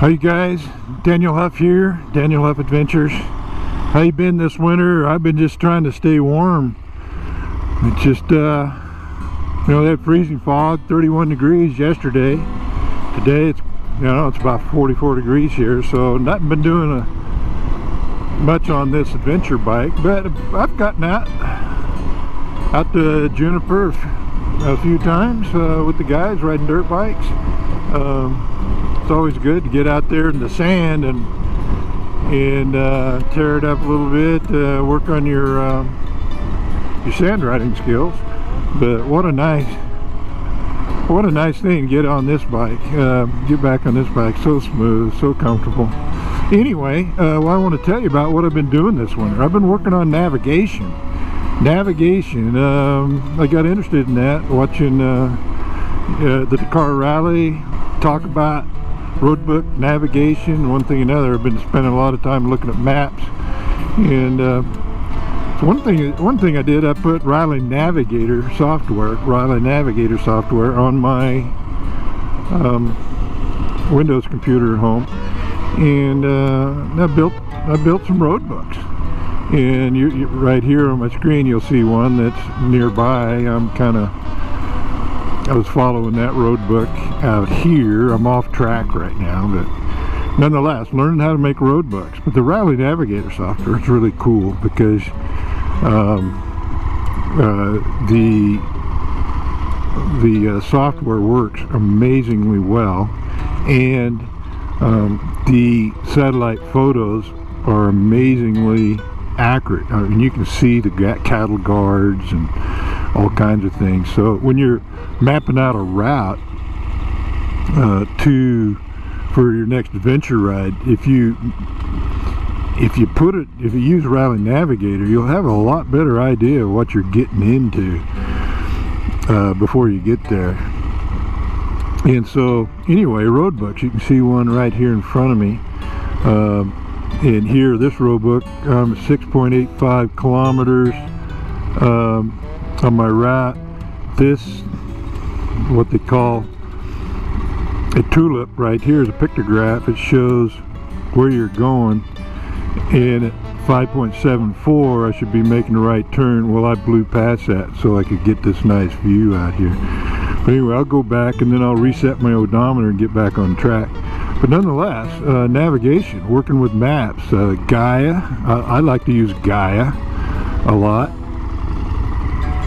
Hi you guys, Daniel Huff here, Daniel Huff Adventures. How you been this winter? I've been just trying to stay warm. It's just, you know, that freezing fog, 31 degrees yesterday. Today it's, you know, it's about 44 degrees here, so not been doing much on this adventure bike, but I've gotten out to Juniper a few times with the guys riding dirt bikes. It's always good to get out there in the sand and tear it up a little bit, work on your sand riding skills. But what a nice thing to get on this bike, get back on this bike. So smooth, so comfortable. Anyway, well, I want to tell you about what I've been doing this winter. I've been working on navigation. I got interested in that watching the Dakar Rally, talk about roadbook navigation, one thing and another. I've been spending a lot of time looking at maps, and so one thing I did, I put Rally Navigator software on my Windows computer at home, and I built some roadbooks. And you right here on my screen you'll see one that's nearby. I was following that road book out here. I'm off track right now, but nonetheless, learning how to make road books. But the Rally Navigator software is really cool because the software works amazingly well, and the satellite photos are amazingly accurate. I mean, you can see the cattle guards and all kinds of things. So when you're mapping out a route for your next adventure ride, if you use Rally Navigator, you'll have a lot better idea of what you're getting into before you get there. And so anyway, road books, you can see one right here in front of me. And here, this road book, 6.85 kilometers on my route. This, what they call a tulip right here, is a pictograph. It shows where you're going, and at 5.74 I should be making the right turn. Well, I blew past that so I could get this nice view out here. But anyway, I'll go back and then I'll reset my odometer and get back on track. But nonetheless, navigation, working with maps, Gaia. I like to use Gaia a lot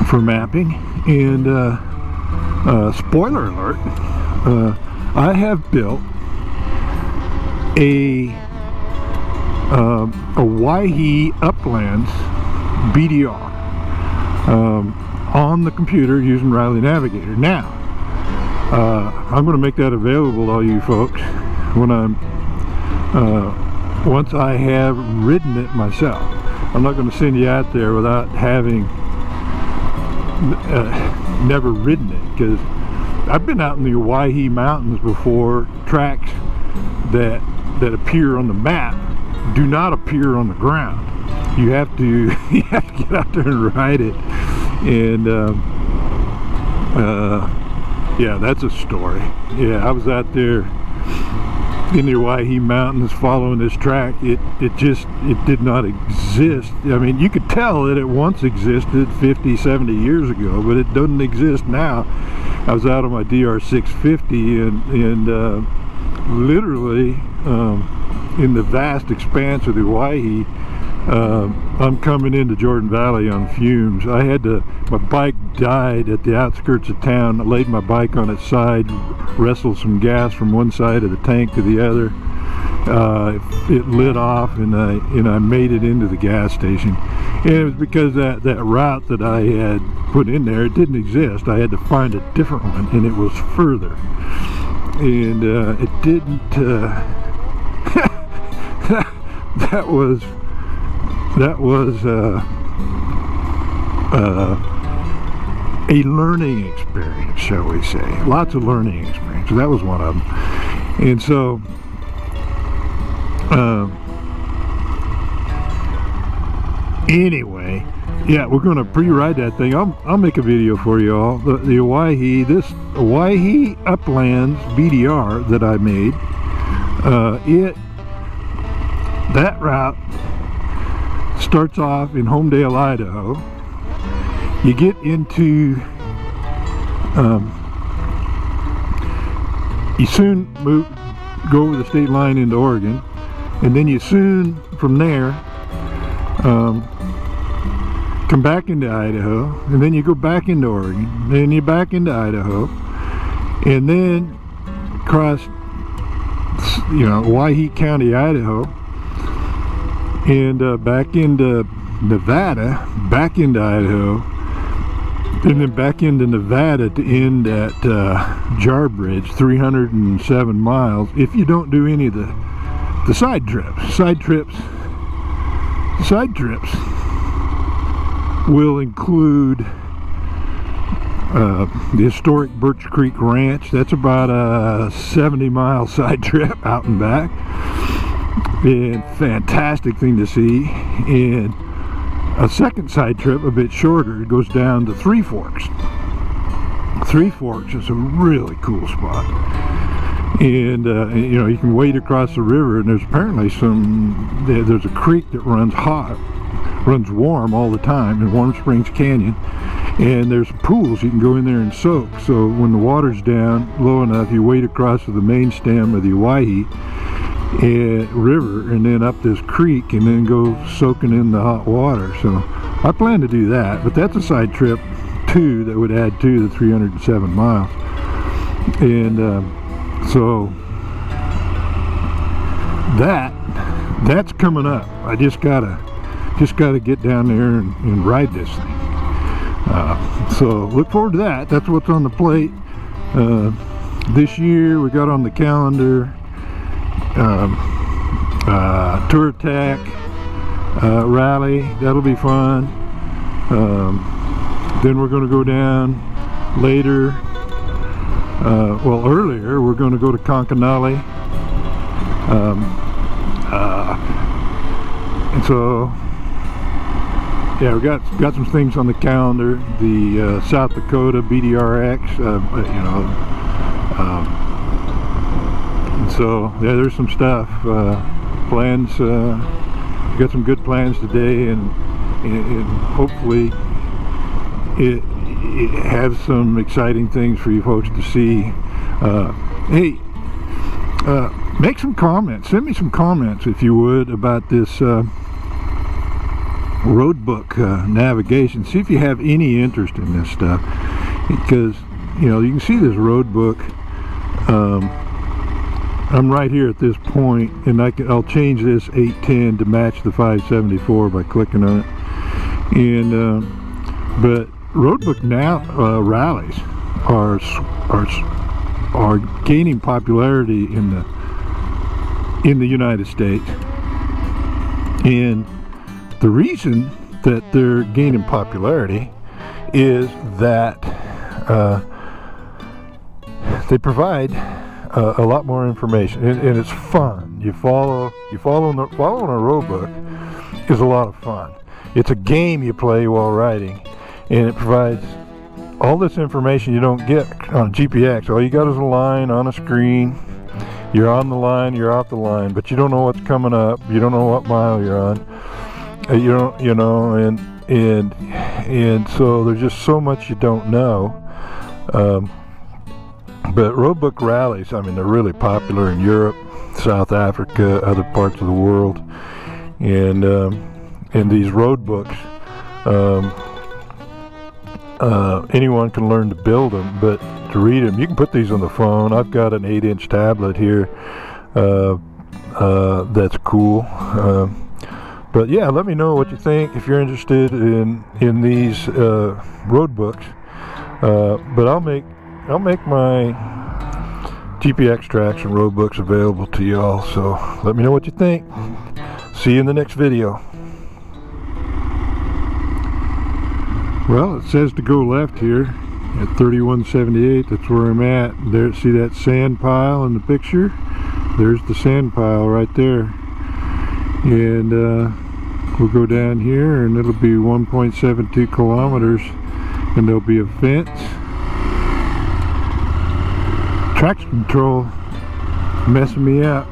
for mapping. And spoiler alert, I have built a Waihi Uplands BDR on the computer using Rally Navigator. Now, I'm going to make that available to all you folks when once I have ridden it myself. I'm not going to send you out there without having never ridden it, because I've been out in the Waihi Mountains before. Tracks that appear on the map do not appear on the ground. You have to get out there and ride it. And yeah, that's a story. Yeah, I was out there in the Waihi Mountains following this track. It did not exist. I mean, you could tell that it once existed 50, 70 years ago, but it doesn't exist now. I was out on my DR 650 and literally in the vast expanse of the Waihi, I'm coming into Jordan Valley on fumes. My bike died at the outskirts of town. I laid my bike on its side, wrestled some gas from one side of the tank to the other. It lit off, and I made it into the gas station. And it was because that route that I had put in there, it didn't exist. I had to find a different one, and it was further. And it didn't. That was a learning experience, shall we say. Lots of learning experience. So that was one of them. And so anyway, yeah, we're going to pre-ride that thing. I'll make a video for you all. The Waihi Uplands BDR that I made That route starts off in Homedale, Idaho. You get into you soon go over the state line into Oregon, and then you soon from there come back into Idaho, and then you go back into Oregon, then you're back into Idaho, and then cross, you know, Wyhee County, Idaho, and back into Nevada, back into Idaho, and then back into Nevada to end at Jarbidge, 307 miles, if you don't do any of the side trips. Side trips will include the historic Birch Creek Ranch. That's about a 70-mile side trip out and back, and fantastic thing to see. And a second side trip, a bit shorter, goes down to Three Forks. Three Forks is a really cool spot, and you know, you can wade across the river, and there's apparently there's a creek that runs warm all the time in Warm Springs Canyon, and there's pools you can go in there and soak. So when the water's down low enough, you wade across to the main stem of the Wyhee river, and then up this creek, and then go soaking in the hot water. So I plan to do that, but that's a side trip too that would add to the 307 miles. And so that's coming up. I just gotta get down there and ride this thing. So look forward to that. That's what's on the plate this year. We got on the calendar Tour Attack rally. That'll be fun. Then we're going to go down later, well, earlier we're going to go to Concanali, and so yeah, we got some things on the calendar. The South Dakota BDRX, you know, so yeah, there's some stuff, plans. We got some good plans today, and hopefully it has some exciting things for you folks to see. Hey, make some comments. Send me some comments if you would about this roadbook navigation. See if you have any interest in this stuff, because you know, you can see this roadbook. I'm right here at this point, and I'll change this 810 to match the 574 by clicking on it. And but roadbook now rallies are gaining popularity in the United States, and the reason that they're gaining popularity is that they provide a lot more information, and it's fun. Following a roadbook is a lot of fun. It's a game you play while riding, and it provides all this information you don't get on GPX. All you got is a line on a screen. You're on the line, you're off the line, but you don't know what's coming up. You don't know what mile you're on. You don't, you know, and so there's just so much you don't know. But roadbook rallies, I mean, they're really popular in Europe, South Africa, other parts of the world, and these roadbooks, anyone can learn to build them, but to read them, you can put these on the phone. I've got an 8-inch tablet here that's cool. But yeah, let me know what you think if you're interested in these roadbooks. But I'll make my GPX tracks and roadbooks available to y'all, so let me know what you think. See you in the next video. Well, it says to go left here at 3178. That's where I'm at. There, see that sand pile in the picture? There's the sand pile right there. And we'll go down here, and it'll be 1.72 kilometers, and there'll be a fence. Traction control messing me up.